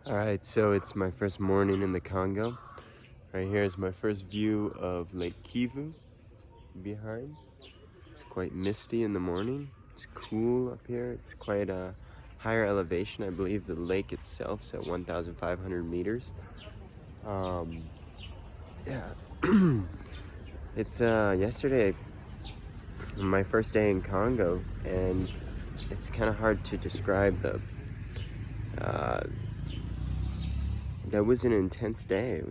Alright, so it's my first morning in the Congo. Right here is my first view of Lake Kivu behind. It's quite misty in the morning. It's cool up here. It's quite a higher elevation. I believe the lake itself is at 1,500 meters. Yeah. It's yesterday, my first day in Congo, and it's kind of hard to describe that was an intense day.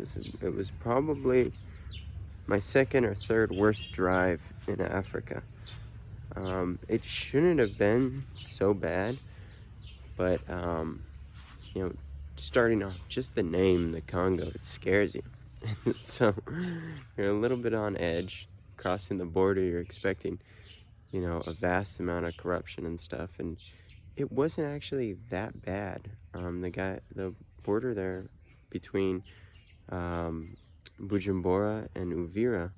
It was probably my second or third worst drive in Africa. It shouldn't have been so bad, but starting off, just the name, the Congo, it scares you. So you're a little bit on edge. Crossing the border, you're expecting, a vast amount of corruption and stuff, and it wasn't actually that bad. The border there between Bujumbura and Uvira,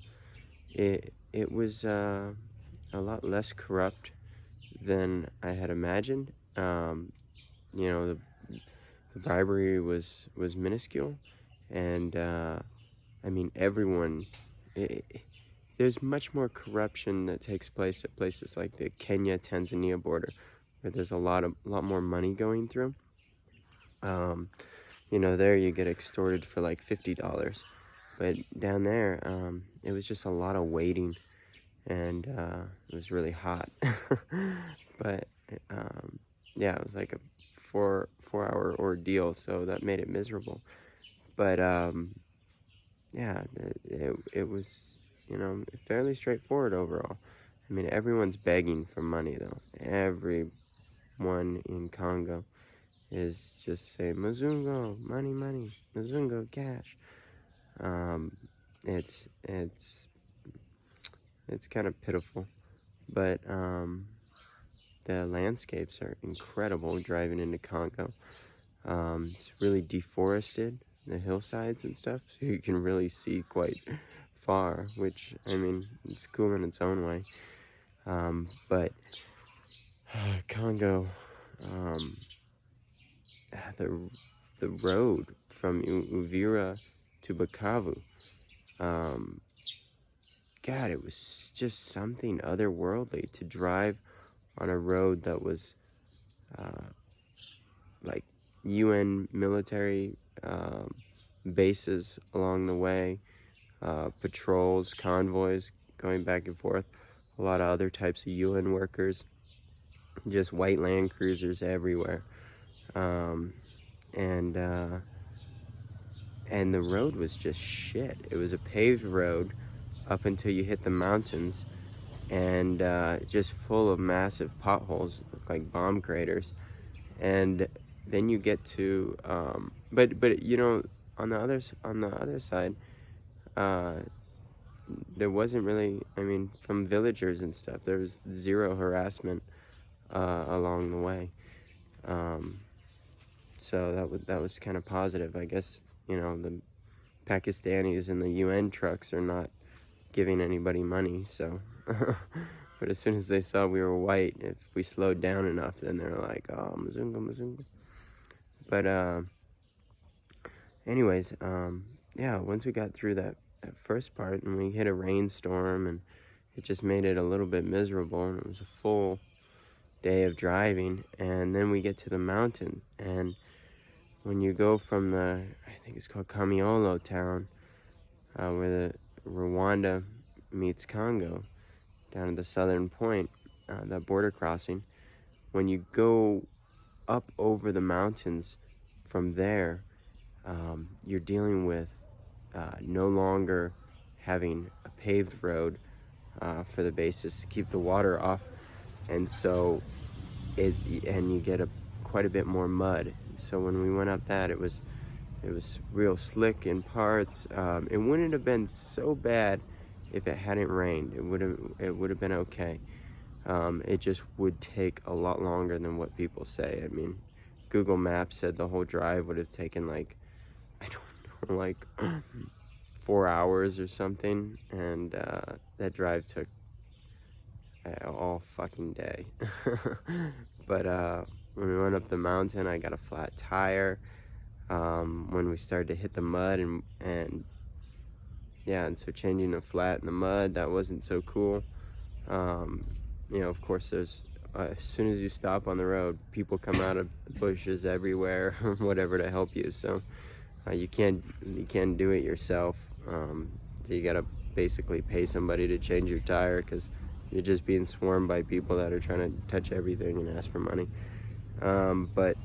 it was a lot less corrupt than I had imagined. The bribery was minuscule, and everyone. There's much more corruption that takes place at places like the Kenya-Tanzania border, where there's a lot more money going through. There you get extorted for like $50, but down there, it was just a lot of waiting, and it was really hot. But yeah, it was like a four-hour ordeal, so that made it miserable. But yeah, it was fairly straightforward overall. Everyone's begging for money though. Everyone in Congo is just saying, Muzungo, money, money, Muzungo, cash. It's kind of pitiful, but the landscapes are incredible driving into Congo. It's really deforested, the hillsides and stuff, so you can really see quite far, which, it's cool in its own way. But Congo, the road from Uvira to Bukavu, God, it was just something otherworldly to drive on a road that was like UN military bases along the way, patrols, convoys going back and forth, a lot of other types of UN workers, just white land cruisers everywhere. And the road was just shit. It was a paved road up until you hit the mountains, and just full of massive potholes, look like bomb craters. And then you get to but on the other side, there wasn't really, from villagers and stuff, there was zero harassment along the way. So that was kind of positive. I guess the Pakistanis and the UN trucks are not giving anybody money, so but as soon as they saw we were white, if we slowed down enough, then they're like, oh, Muzunga, Muzunga. But anyways, yeah, once we got through that first part, and we hit a rainstorm, and it just made it a little bit miserable, and it was a full day of driving. And then we get to the mountain, and when you go from I think it's called Kamiolo town, where the Rwanda meets Congo, down at the southern point, that border crossing, when you go up over the mountains from there, you're dealing with no longer having a paved road for the bases to keep the water off, and so you get quite a bit more mud. So when we went up that, it was real slick in parts. It wouldn't have been so bad if it hadn't rained. It would have been okay. It just would take a lot longer than what people say. Google Maps said the whole drive would have taken like 4 hours or something, and that drive took all fucking day. But when we went up the mountain, I got a flat tire. when we started to hit the mud, and yeah, and so changing the flat in the mud, that wasn't so cool. You know, of course, there's as soon as you stop on the road, people come out of the bushes everywhere, whatever, to help you. So you can't do it yourself. So you gotta basically pay somebody to change your tire, because you're just being swarmed by people that are trying to touch everything and ask for money. But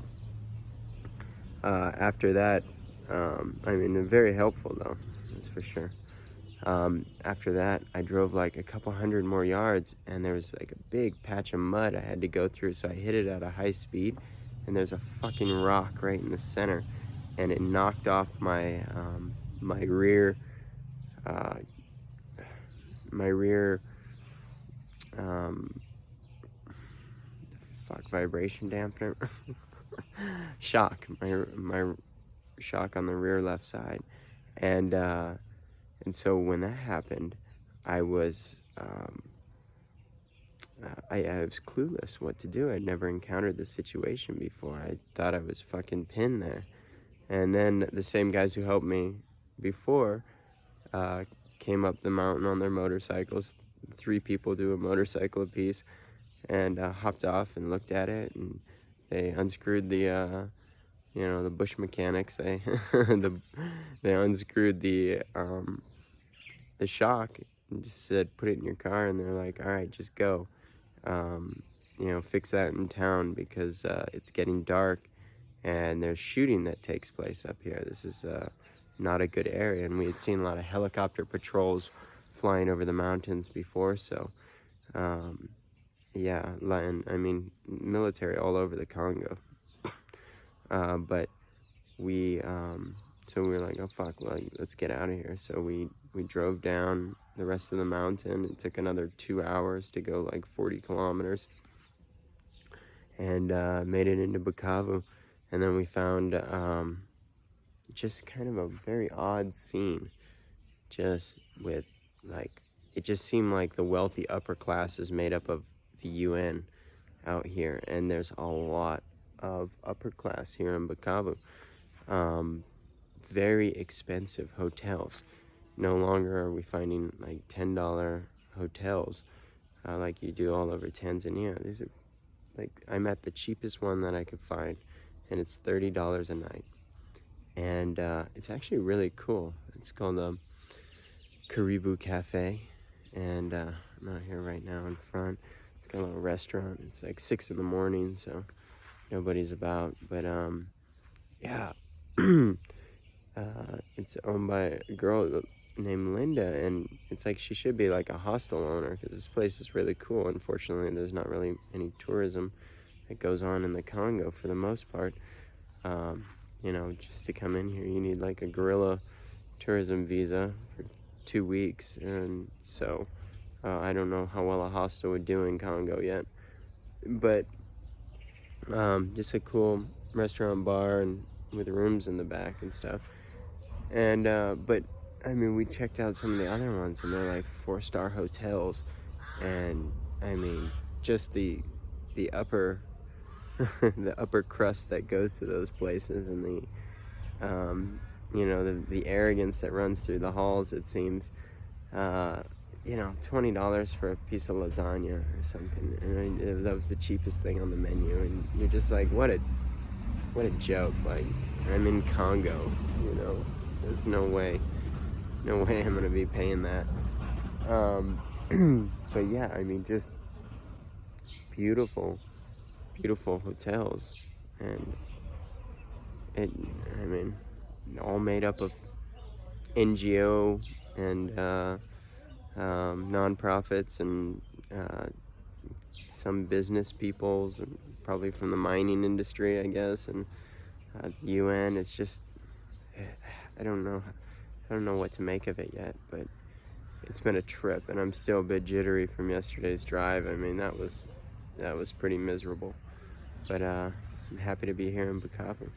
after that, I mean, they're very helpful though, that's for sure. After that, I drove like a couple hundred more yards, and there was like a big patch of mud I had to go through, so I hit it at a high speed, and there's a fucking rock right in the center, and it knocked off my my rear vibration dampener shock, my shock on the rear left side. And so when that happened, I was I was clueless what to do. I'd never encountered this situation before. I thought I was fucking pinned there. And then the same guys who helped me before came up the mountain on their motorcycles. 3 people do a motorcycle apiece, and hopped off and looked at it, and they unscrewed the you know, the bush mechanics, they they unscrewed the shock and just said, put it in your car, and they're like, all right, just go, you know, fix that in town, because it's getting dark and there's shooting that takes place up here. This is not a good area, and we had seen a lot of helicopter patrols flying over the mountains before, so yeah, and I mean, military all over the Congo. But we so we were like, oh fuck, well, let's get out of here. So we drove down the rest of the mountain. It took another 2 hours to go like 40 kilometers, and made it into Bukavu. And then we found just kind of a very odd scene, just with like, it just seemed like the wealthy upper class is made up of the UN out here, and there's a lot of upper class here in Bukavu. Very expensive hotels. No longer are we finding like $10 hotels like you do all over Tanzania. These are like, I'm at the cheapest one that I could find, and it's $30 a night, and it's actually really cool. It's called Karibu Cafe, and I'm out here right now in front. It's got a little restaurant. It's like 6 in the morning, so nobody's about, but yeah. It's owned by a girl named Linda, and it's like she should be like a hostel owner, because this place is really cool. Unfortunately, there's not really any tourism that goes on in the Congo for the most part. You know, just to come in here, you need like a guerrilla tourism visa for 2 weeks, and so I don't know how well a hostel would do in Congo yet, but just a cool restaurant bar, and with rooms in the back and stuff. And but I mean, we checked out some of the other ones, and they're like 4-star hotels, and I mean, just the upper the upper crust that goes to those places, and the you know, the arrogance that runs through the halls, it seems. You know, $20 for a piece of lasagna or something, and that was the cheapest thing on the menu, and you're just like, what a joke. Like, I'm in Congo, you know, there's no way I'm gonna be paying that. But yeah, I mean, just beautiful hotels, and I mean, all made up of NGO and non-profits, and some business peoples, and probably from the mining industry, I guess, and the UN. It's just, I don't know what to make of it yet, but it's been a trip, and I'm still a bit jittery from yesterday's drive. I mean, that was pretty miserable, but I'm happy to be here in Bukavu.